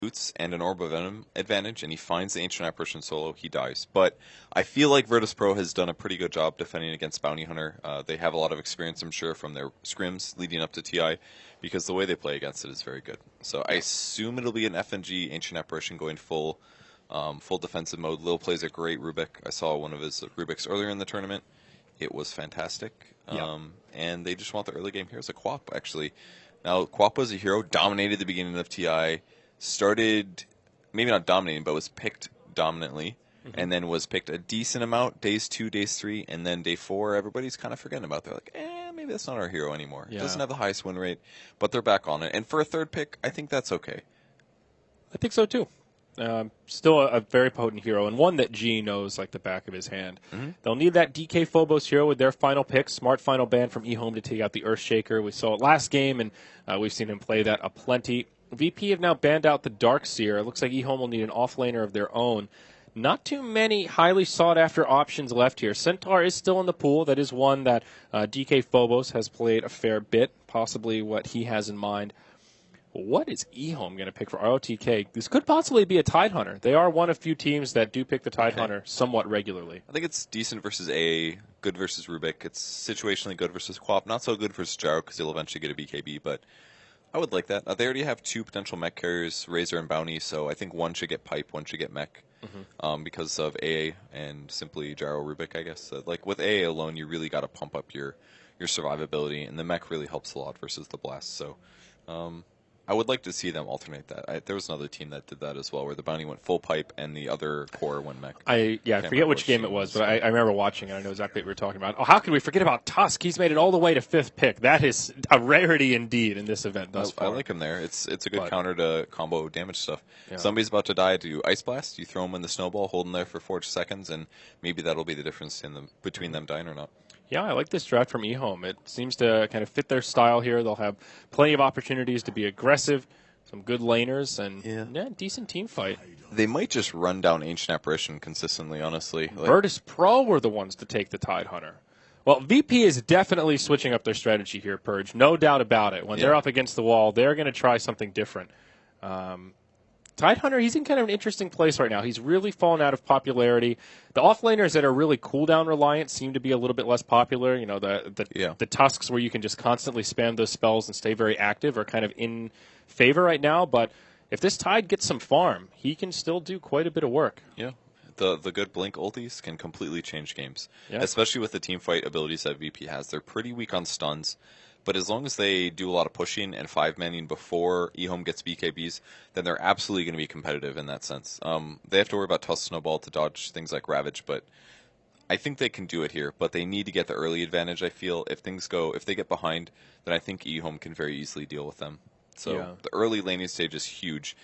boots and an Orb of Venom advantage, and he finds the Ancient Apparition solo, he dies. But I feel like Virtus Pro has done a pretty good job defending against Bounty Hunter. They have a lot of experience, I'm sure, from their scrims leading up to TI, because the way they play against it is very good. So I assume it'll be an FNG Ancient Apparition going full defensive mode. Lil plays a great Rubik. I saw one of his Rubiks earlier in the tournament. It was fantastic. And they just want the early game heroes. A Quap, actually. Now, Quap was a hero, dominated the beginning of TI, started, maybe not dominating, but was picked dominantly, and then was picked a decent amount, days 2, days 3, and then day 4, everybody's kind of forgetting about it. They're like, maybe that's not our hero anymore. It doesn't have the highest win rate, but they're back on it. And for a third pick, I think that's okay. I think so, too. Still a very potent hero, and one that G knows like the back of his hand. They'll need that DK Phobos hero with their final pick, smart final ban from eHome to take out the Earthshaker. We saw it last game, and we've seen him play that aplenty. VP have now banned out the Darkseer. It looks like eHome will need an offlaner of their own. Not too many highly sought-after options left here. Centaur is still in the pool. That is one that DK Phobos has played a fair bit, possibly what he has in mind. What is eHome going to pick for ROTK? This could possibly be a Tidehunter. They are one of few teams that do pick the Tidehunter somewhat regularly. I think it's decent versus AA, good versus Rubik. It's situationally good versus Quap, not so good versus Gyro because he'll eventually get a BKB, but I would like that. They already have 2 potential mech carriers, Razor and Bounty, so I think one should get Pipe, one should get mech because of AA and simply Gyro Rubik, I guess. Like with AA alone, you really got to pump up your survivability, and the mech really helps a lot versus the Blast. So I would like to see them alternate that. There was another team that did that as well, where the Bounty went full Pipe and the other core went mech. I forget which game it was, but I remember watching it. I know exactly what we were talking about. Oh, how could we forget about Tusk? He's made it all the way to 5th pick. That is a rarity indeed in this event thus far. I like him there. It's a good counter to combo damage stuff. Yeah. Somebody's about to die to Ice Blast. You throw him in the snowball, hold him there for 4 seconds, and maybe that'll be the difference between them dying or not. Yeah, I like this draft from eHome. It seems to kind of fit their style here. They'll have plenty of opportunities to be aggressive, some good laners, and decent team fight. They might just run down Ancient Apparition consistently, honestly. Virtus Pro were the ones to take the Tidehunter. Well, VP is definitely switching up their strategy here, Purge. No doubt about it. When they're up against the wall, they're going to try something different. Tidehunter, he's in kind of an interesting place right now. He's really fallen out of popularity. The offlaners that are really cooldown reliant seem to be a little bit less popular. You know, the Tusks where you can just constantly spam those spells and stay very active are kind of in favor right now. But if this Tide gets some farm, he can still do quite a bit of work. Yeah. The good Blink ultis can completely change games, especially with the team fight abilities that VP has. They're pretty weak on stuns. But as long as they do a lot of pushing and 5-manning before eHome gets BKBs, then they're absolutely going to be competitive in that sense. They have to worry about Tusk Snowball to dodge things like Ravage, but I think they can do it here. But they need to get the early advantage, I feel. If they get behind, then I think eHome can very easily deal with them. So the early laning stage is huge.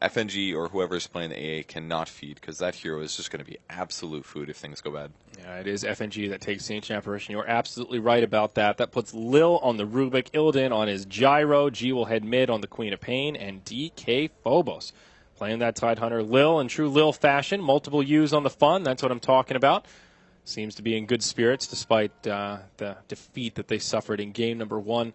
FNG or whoever's playing the AA cannot feed because that hero is just going to be absolute food if things go bad. Yeah, it is FNG that takes the Ancient Apparition. You're absolutely right about that. That puts Lil on the Rubik, Illidan on his Gyro, G will head mid on the Queen of Pain, and DK Phobos playing that Tidehunter. Lil in true Lil fashion, multiple U's on the fun. That's what I'm talking about. Seems to be in good spirits despite the defeat that they suffered in game number 1.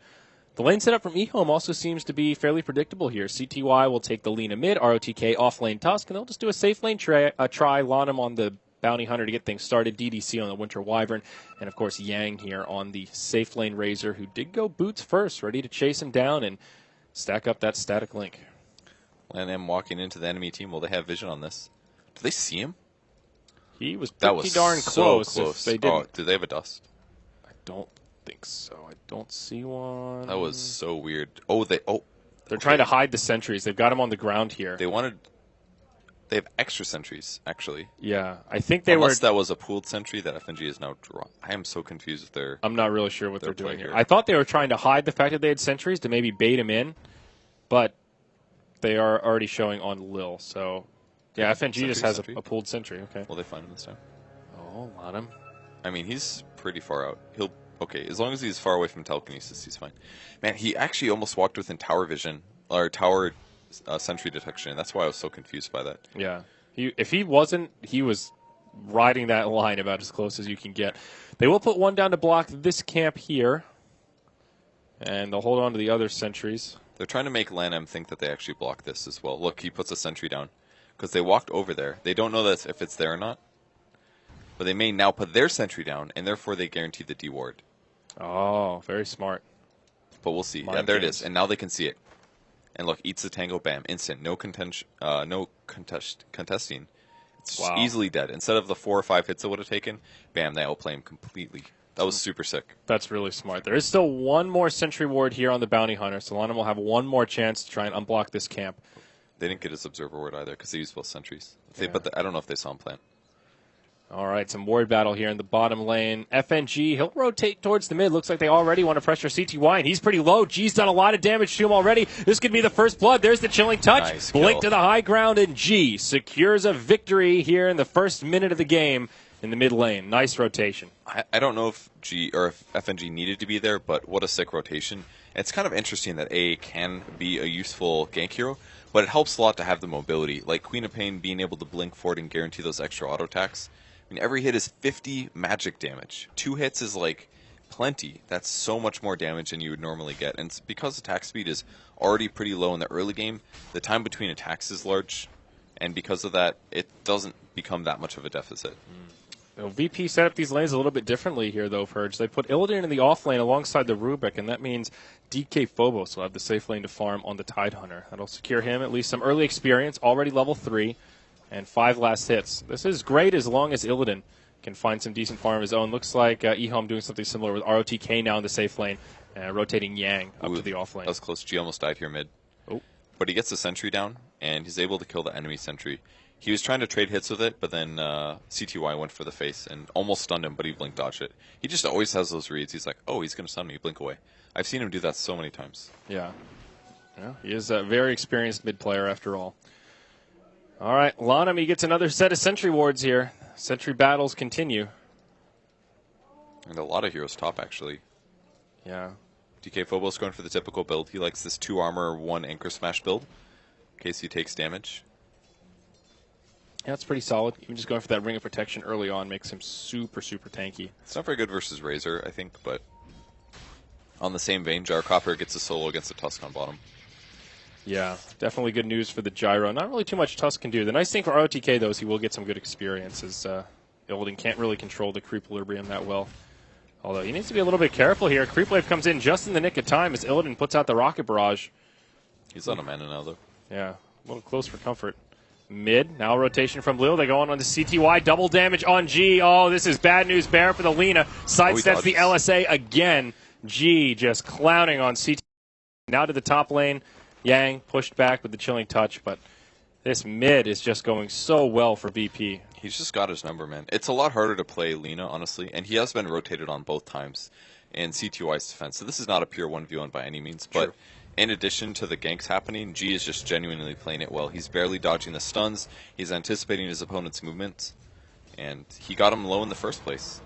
The lane setup from eHome also seems to be fairly predictable here. CTY will take the Lina mid, ROTK off lane Tusk, and they'll just do a safe lane try Lanham on the Bounty Hunter to get things started, DDC on the Winter Wyvern, and of course Yang here on the safe lane Razor, who did go boots first, ready to chase him down and stack up that static link. Lanham walking into the enemy team. Will they have vision on this? Do they see him? He was pretty darn close. So close. If they didn't. Do they have a dust? I don't think so. I don't see one. That was so weird. They're trying to hide the sentries. They've got him on the ground here. They have extra sentries, actually. Yeah, I think Unless that was a pooled sentry that FNG is now drawn. I am so confused with their. I'm not really sure what they're doing here. I thought they were trying to hide the fact that they had sentries to maybe bait him in, but they are already showing on Lil. So, yeah, FNG just has a pooled sentry. Okay. Will they find him this time? Oh, want him. I mean, he's pretty far out. Okay, as long as he's far away from telekinesis, he's fine. Man, he actually almost walked within tower vision, or tower sentry detection. That's why I was so confused by that. Yeah. If he wasn't, he was riding that line about as close as you can get. They will put one down to block this camp here, and they'll hold on to the other sentries. They're trying to make LANM think that they actually block this as well. Look, he puts a sentry down because they walked over there. They don't know that if it's there or not, but they may now put their sentry down, and therefore they guarantee the D ward. Oh, very smart. But we'll see. Mind Yeah, there it games. is, and now they can see it. And look, eats the tango, bam, instant, no contesting. It's just Wow. easily dead. Instead of the 4 or 5 hits it would have taken, bam, they outplay him completely. That was super sick. That's really smart. There is still one more sentry ward here on the Bounty Hunter, so LANM will have one more chance to try and unblock this camp. They didn't get his observer ward either because they used both sentries. Yeah. But I don't know if they saw him plant. All right, some ward battle here in the bottom lane. FNG, he'll rotate towards the mid. Looks like they already want to pressure CTY, and he's pretty low. G's done a lot of damage to him already. This could be the first blood. There's the chilling touch. Nice Blink kill. to the high ground, and G secures a victory here in the first minute of the game in the mid lane. Nice rotation. I don't know if G or if FNG needed to be there, but what a sick rotation. It's kind of interesting that A can be a useful gank hero, but it helps a lot to have the mobility. Like Queen of Pain being able to blink forward and guarantee those extra auto attacks. I mean, every hit is 50 magic damage. 2 hits is like plenty. That's so much more damage than you would normally get. And it's because attack speed is already pretty low in the early game, the time between attacks is large, and because of that, it doesn't become that much of a deficit. Well, VP set up these lanes a little bit differently here, though, Purge. They put Illidan in the off lane alongside the Rubik, and that means DK Phobos will have the safe lane to farm on the Tidehunter. That'll secure him at least some early experience, already level 3, and 5 last hits. This is great as long as Illidan can find some decent farm of his own. Looks like Ehome doing something similar with ROTK now in the safe lane, rotating Yang up to the off lane. That was close. G almost died here mid. Oh. But he gets the sentry down, and he's able to kill the enemy sentry. He was trying to trade hits with it, but then CTY went for the face and almost stunned him, but he blink dodged it. He just always has those reads. He's like, oh, he's going to stun me, blink away. I've seen him do that so many times. Yeah. He is a very experienced mid player after all. All right, LANM, he gets another set of sentry wards here. Sentry battles continue. And a lot of heroes top, actually. Yeah. DK Phobos going for the typical build. He likes this 2 armor, 1 anchor smash build in case he takes damage. Yeah, that's pretty solid. Even just going for that ring of protection early on makes him super, super tanky. It's not very good versus Razor, I think, but on the same vein, Gyrocopter gets a solo against the Tusk on bottom. Yeah, definitely good news for the Gyro. Not really too much Tusk can do. The nice thing for ROTK, though, is he will get some good experience, as Illidan can't really control the Creep Equilibrium that well. Although he needs to be a little bit careful here. Creep Wave comes in just in the nick of time as Illidan puts out the Rocket Barrage. He's on a mana now, though. Yeah, a little close for comfort. Mid, now rotation from Lil. They go on to CTY. Double damage on G. Oh, this is bad news bear for the Lina. Sidesteps the LSA again. G just clowning on CTY. Now to the top lane. Yang pushed back with the chilling touch, but this mid is just going so well for VP. He's just got his number, man. It's a lot harder to play Lina, honestly, and he has been rotated on both times in CTY's defense. So this is not a pure 1v1 by any means, but in addition to the ganks happening, G is just genuinely playing it well. He's barely dodging the stuns. He's anticipating his opponent's movements, and he got him low in the first place.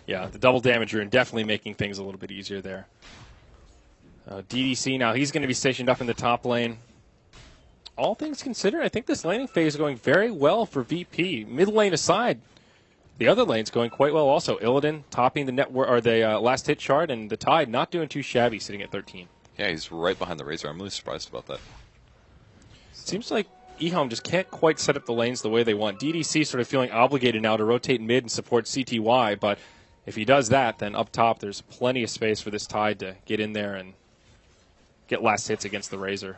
Yeah, the double damage rune definitely making things a little bit easier there. DDC now, he's going to be stationed up in the top lane. All things considered, I think this laning phase is going very well for VP. Mid lane aside, the other lane's going quite well also. Illidan topping the network or the last hit chart, and the Tide not doing too shabby, sitting at 13. Yeah, he's right behind the Razor. I'm really surprised about that. Seems like Ehome just can't quite set up the lanes the way they want. DDC sort of feeling obligated now to rotate mid and support CTY, but if he does that, then up top there's plenty of space for this Tide to get in there and get last hits against the Razor.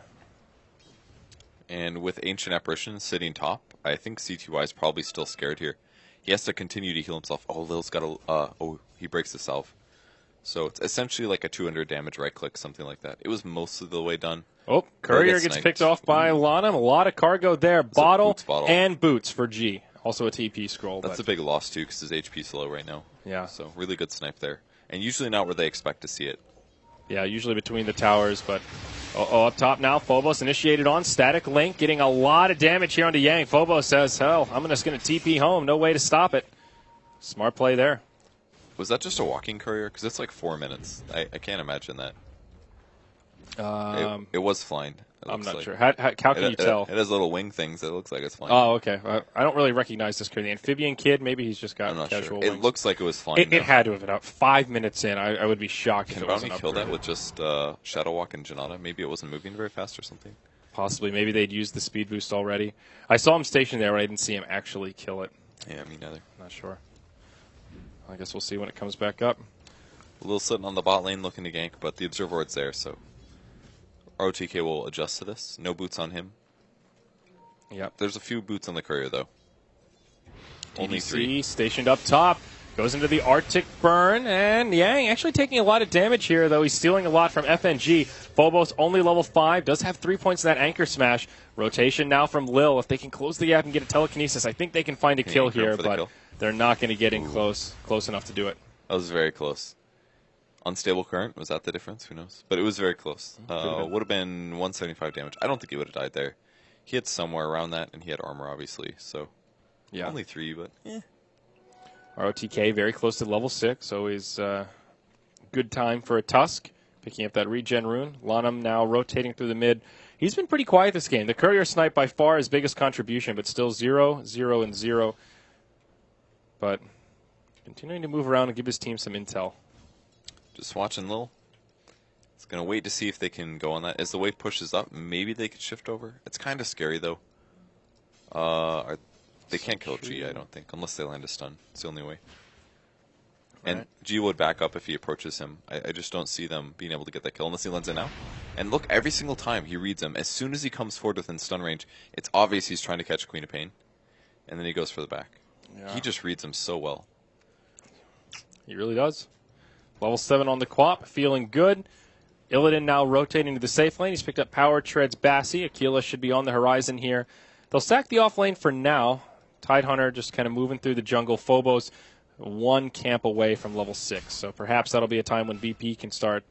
And with Ancient Apparition sitting top, I think CTY is probably still scared here. He has to continue to heal himself. Oh, Lil's got a... he breaks the salve. So it's essentially like a 200 damage right-click, something like that. It was mostly the way done. Oh, Courier gets picked off by LANM. A lot of cargo there. Bottle and boots for G. Also a TP scroll. That's a big loss, too, because his HP's low right now. Yeah. So really good snipe there. And usually not where they expect to see it. Yeah, usually between the towers, but up top now, Phobos initiated on Static Link, getting a lot of damage here onto Yang. Phobos says, hell, I'm just going to TP home. No way to stop it. Smart play there. Was that just a walking courier? Because it's like 4 minutes. I can't imagine that. It was flying. I'm not like. sure. How can you tell? It has little wing things. It looks like it's flying. Oh, okay. I don't really recognize this kid. The amphibian kid, maybe he's just got I'm not casual sure. wings. It looks like it was flying. It had to have been out 5 minutes in. I would be shocked if Can it wasn't Bounty kill upgraded. that with just Shadow Walk and Janata? Maybe it wasn't moving very fast or something. Possibly. Maybe they'd used the speed boost already. I saw him stationed there, but I didn't see him actually kill it. Yeah, me neither. Not sure. I guess we'll see when it comes back up. A little sitting on the bot lane looking to gank, but the Observer Ward's there, so ROTK will adjust to this. No boots on him. Yep. There's a few boots on the courier, though. Only EDC 3. stationed up top. Goes into the Arctic Burn, and Yang actually taking a lot of damage here, though he's stealing a lot from FNG. Phobos only level 5, does have 3 points in that Anchor Smash. Rotation now from Lil. If they can close the gap and get a telekinesis, I think they can find a kill here, but they're not going to get in close enough to do it. That was very close. Unstable current, was that the difference? Who knows? But it was very close. Would have been 175 damage. I don't think he would have died there. He had somewhere around that, and he had armor, obviously, so yeah. Only 3, but eh. ROTK very close to level 6, always good time for a Tusk. Picking up that regen rune. Lanham now rotating through the mid. He's been pretty quiet this game. The courier snipe by far his biggest contribution, but still 0, 0, and 0. But continuing to move around and give his team some intel. Just watching Lil. It's going to wait to see if they can go on that. As the wave pushes up, maybe they could shift over. It's kind of scary, though. They can't kill G, I don't think, unless they land a stun. It's the only way. And Right. G would back up if he approaches him. I just don't see them being able to get that kill unless he lands it now. And look, every single time he reads him, as soon as he comes forward within stun range, it's obvious he's trying to catch Queen of Pain. And then he goes for the back. Yeah. He just reads him so well. He really does. Level 7 on the Quap, feeling good. Illidan now rotating to the safe lane. He's picked up Power Treads Bassi. Aquila should be on the horizon here. They'll sack the off lane for now. Tidehunter just kind of moving through the jungle. Phobos 1 camp away from level 6. So perhaps that'll be a time when BP can start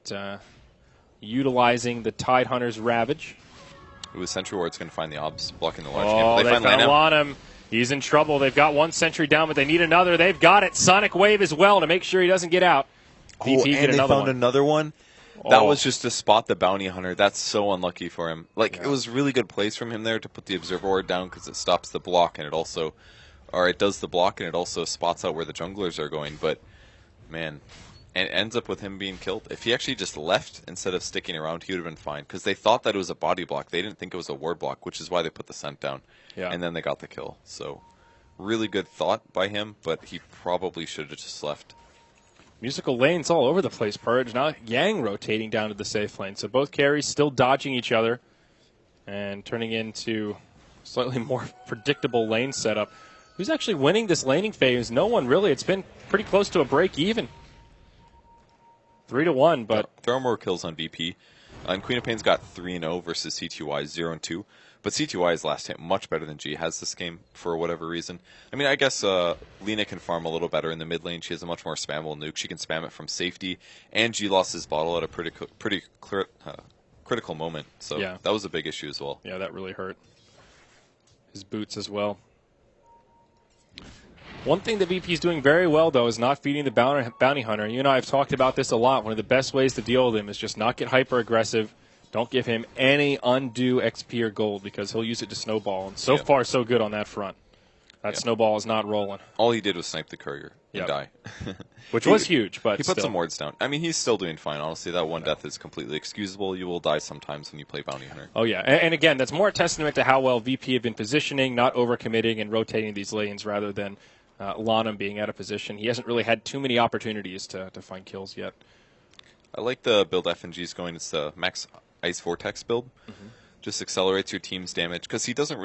utilizing the Tidehunter's Ravage. It was Sentry Ward's going to find the obs blocking the large Oh, game. they found Lanham. He's in trouble. They've got 1 sentry down, but they need another. They've got it. Sonic Wave as well to make sure he doesn't get out. BP get and they found another one. That Oh. was just to spot the bounty hunter. That's so unlucky for him. It was really good plays from him there to put the observer ward down because it stops the block and it does the block and it also spots out where the junglers are going. But man, and it ends up with him being killed. If he actually just left instead of sticking around, he would have been fine because they thought that it was a body block. They didn't think it was a ward block, which is why they put the scent down. Yeah. And then they got the kill. So really good thought by him, but he probably should have just left. Musical lanes all over the place, Purge. Now Yang rotating down to the safe lane. So both carries still dodging each other and turning into slightly more predictable lane setup. Who's actually winning this laning phase? No one really. It's been pretty close to a break even. 3-1, but There are more kills on BP. And Queen of Pain's got 3-0 versus CTY 0-2. But CTY's last hit much better than G has this game for whatever reason. I mean, I guess Lena can farm a little better in the mid lane. She has a much more spammable nuke. She can spam it from safety. And G lost his bottle at a pretty critical moment. So Yeah. that was a big issue as well. yeah, that really hurt. His boots as well. One thing that VP is doing very well, though, is not feeding the bounty hunter. You and I have talked about this a lot. One of the best ways to deal with him is just not get hyper-aggressive. Don't give him any undue XP or gold because he'll use it to snowball. And so far, so good on that front. That snowball is not rolling. All he did was snipe the courier and die. Which was huge, but he put still. some wards down. I mean, he's still doing fine. Honestly, that one death is completely excusable. You will die sometimes when you play bounty hunter. Oh, yeah. And again, that's more a testament to how well VP have been positioning, not overcommitting and rotating these lanes rather than Lanham being out of position. He hasn't really had too many opportunities to find kills yet. I like the build FNG's going. It's the Max Ice Vortex build. Just accelerates your team's damage because he doesn't